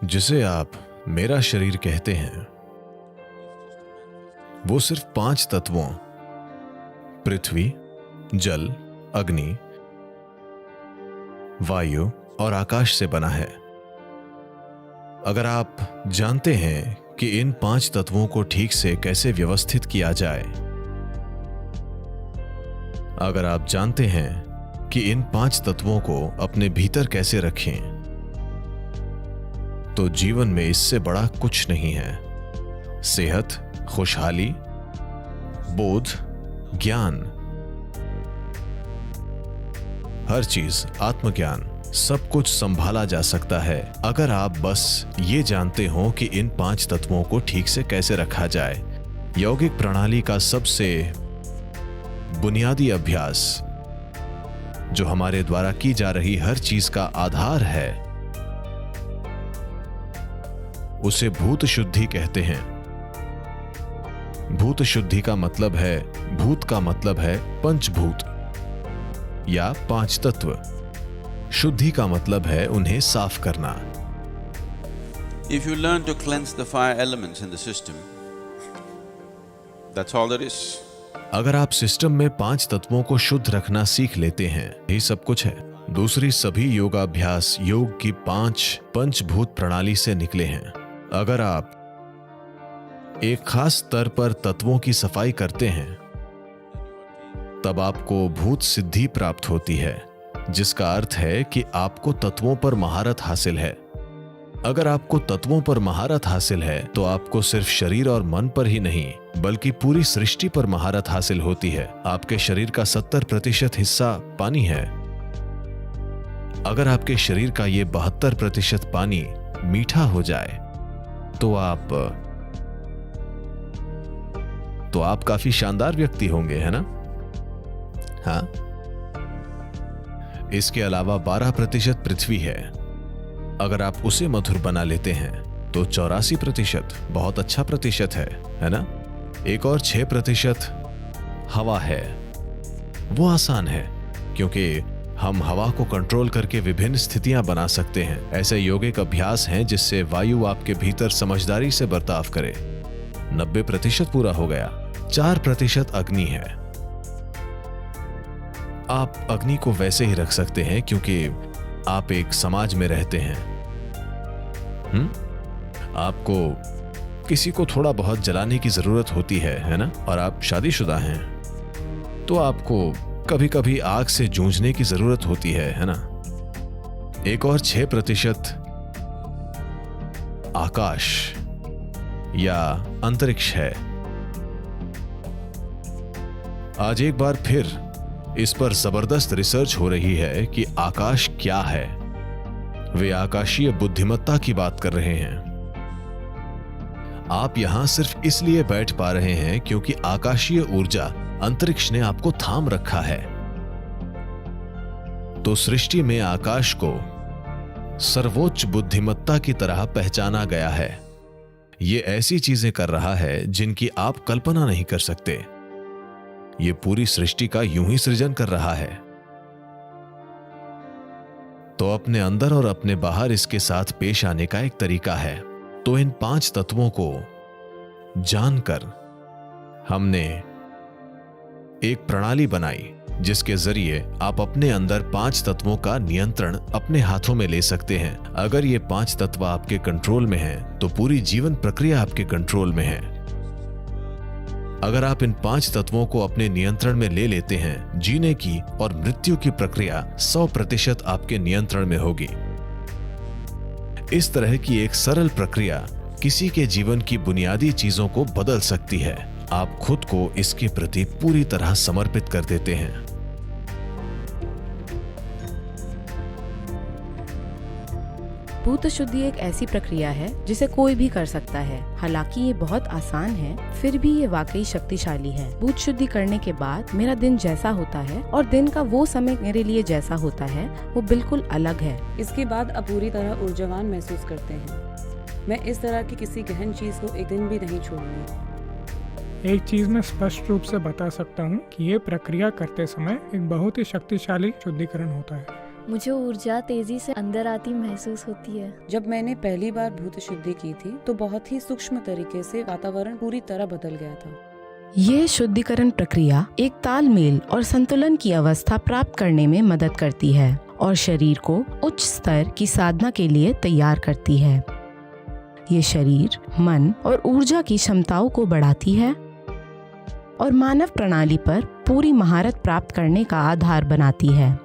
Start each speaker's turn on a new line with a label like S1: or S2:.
S1: जिसे आप मेरा शरीर कहते हैं, वो सिर्फ 5 तत्वों पृथ्वी, जल, अग्नि, वायु और आकाश से बना है। अगर आप जानते हैं कि इन 5 तत्वों को ठीक से कैसे व्यवस्थित किया जाए, अगर आप जानते हैं कि इन 5 तत्वों को अपने भीतर कैसे रखें, तो जीवन में इससे बड़ा कुछ नहीं है। सेहत, खुशहाली, बोध, ज्ञान, हर चीज, आत्मज्ञान, सब कुछ संभाला जा सकता है अगर आप बस ये जानते हो कि इन 5 तत्वों को ठीक से कैसे रखा जाए। यौगिक प्रणाली का सबसे बुनियादी अभ्यास, जो हमारे द्वारा की जा रही हर चीज का आधार है, उसे भूत शुद्धि कहते हैं। भूत शुद्धि का मतलब है, भूत का मतलब है पंचभूत या 5 तत्व। शुद्धि का मतलब है उन्हें साफ करना।
S2: If you learn to cleanse the 5 elements in the system, that's all there is.
S1: अगर आप सिस्टम में 5 तत्वों को शुद्ध रखना सीख लेते हैं, यही सब कुछ है। दूसरी सभी योगाभ्यास योग की 5 पंचभूत प्रणाली से निकले हैं। अगर आप एक खास स्तर पर तत्वों की सफाई करते हैं, तब आपको भूत सिद्धि प्राप्त होती है, जिसका अर्थ है कि आपको तत्वों पर महारत हासिल है। अगर आपको तत्वों पर महारत हासिल है, तो आपको सिर्फ शरीर और मन पर ही नहीं, बल्कि पूरी सृष्टि पर महारत हासिल होती है। आपके शरीर का 70% हिस्सा पानी है। अगर आपके शरीर का ये 72% पानी मीठा हो जाए, तो आप काफी शानदार व्यक्ति होंगे, है ना? हाँ। इसके अलावा 12% पृथ्वी है। अगर आप उसे मधुर बना लेते हैं, तो 84% बहुत अच्छा प्रतिशत है ना? एक और 6% हवा है। वो आसान है, क्योंकि हम हवा को कंट्रोल करके विभिन्न स्थितियां बना सकते हैं। ऐसे यौगिक अभ्यास हैं जिससे वायु आपके भीतर समझदारी से बर्ताव करे। 90% पूरा हो गया। 4% अग्नि है। आप अग्नि को वैसे ही रख सकते हैं क्योंकि आप एक समाज में रहते हैं। आपको किसी को थोड़ा बहुत जलाने की जरूरत होती है ना? और आप शादीशुदा हैं, तो आपको कभी कभी आग से जूझने की जरूरत होती है ना? एक और 6% आकाश या अंतरिक्ष है। आज एक बार फिर इस पर जबरदस्त रिसर्च हो रही है कि आकाश क्या है। वे आकाशीय बुद्धिमत्ता की बात कर रहे हैं। आप यहां सिर्फ इसलिए बैठ पा रहे हैं क्योंकि आकाशीय ऊर्जा, अंतरिक्ष ने आपको थाम रखा है। तो सृष्टि में आकाश को सर्वोच्च बुद्धिमत्ता की तरह पहचाना गया है। ये ऐसी चीजें कर रहा है जिनकी आप कल्पना नहीं कर सकते। ये पूरी सृष्टि का यूं ही सृजन कर रहा है। तो अपने अंदर और अपने बाहर इसके साथ पेश आने का एक तरीका है। तो इन 5 तत्वों को जानकर हमने एक प्रणाली बनाई, जिसके जरिए आप अपने अंदर 5 तत्वों का नियंत्रण अपने हाथों में ले सकते हैं। अगर ये 5 तत्व आपके कंट्रोल में हैं, तो पूरी जीवन प्रक्रिया आपके कंट्रोल में है। अगर आप इन 5 तत्वों को अपने नियंत्रण में ले लेते हैं, जीने की और मृत्यु की प्रक्रिया 100% आपके नियंत्रण में होगी। इस तरह की एक सरल प्रक्रिया किसी के जीवन की बुनियादी चीजों को बदल सकती है। आप खुद को इसके प्रति पूरी तरह समर्पित कर देते हैं।
S3: भूत शुद्धि एक ऐसी प्रक्रिया है जिसे कोई भी कर सकता है। हालांकि ये बहुत आसान है, फिर भी ये वाकई शक्तिशाली है। भूत शुद्धि करने के बाद मेरा दिन जैसा होता है और दिन का वो समय मेरे लिए जैसा होता है, वो बिल्कुल अलग है।
S4: इसके बाद आप पूरी तरह ऊर्जावान महसूस करते हैं। मैं इस तरह की किसी गहन चीज को एक दिन भी नहीं छोड़ूंगी।
S5: एक चीज मैं स्पष्ट रूप से बता सकता हूँ कि ये प्रक्रिया करते समय एक बहुत ही शक्तिशाली शुद्धिकरण होता है। मुझे ऊर्जा तेजी से अंदर आती महसूस होती है।
S4: जब मैंने पहली बार भूत शुद्धि की थी तो बहुत ही सूक्ष्म तरीके से वातावरण पूरी तरह बदल गया था।
S3: ये शुद्धिकरण प्रक्रिया एक तालमेल और संतुलन की अवस्था प्राप्त करने में मदद करती है और शरीर को उच्च स्तर की साधना के लिए तैयार करती है। ये शरीर, मन और ऊर्जा की क्षमताओं को बढ़ाती है और मानव प्रणाली पर पूरी महारत प्राप्त करने का आधार बनाती है।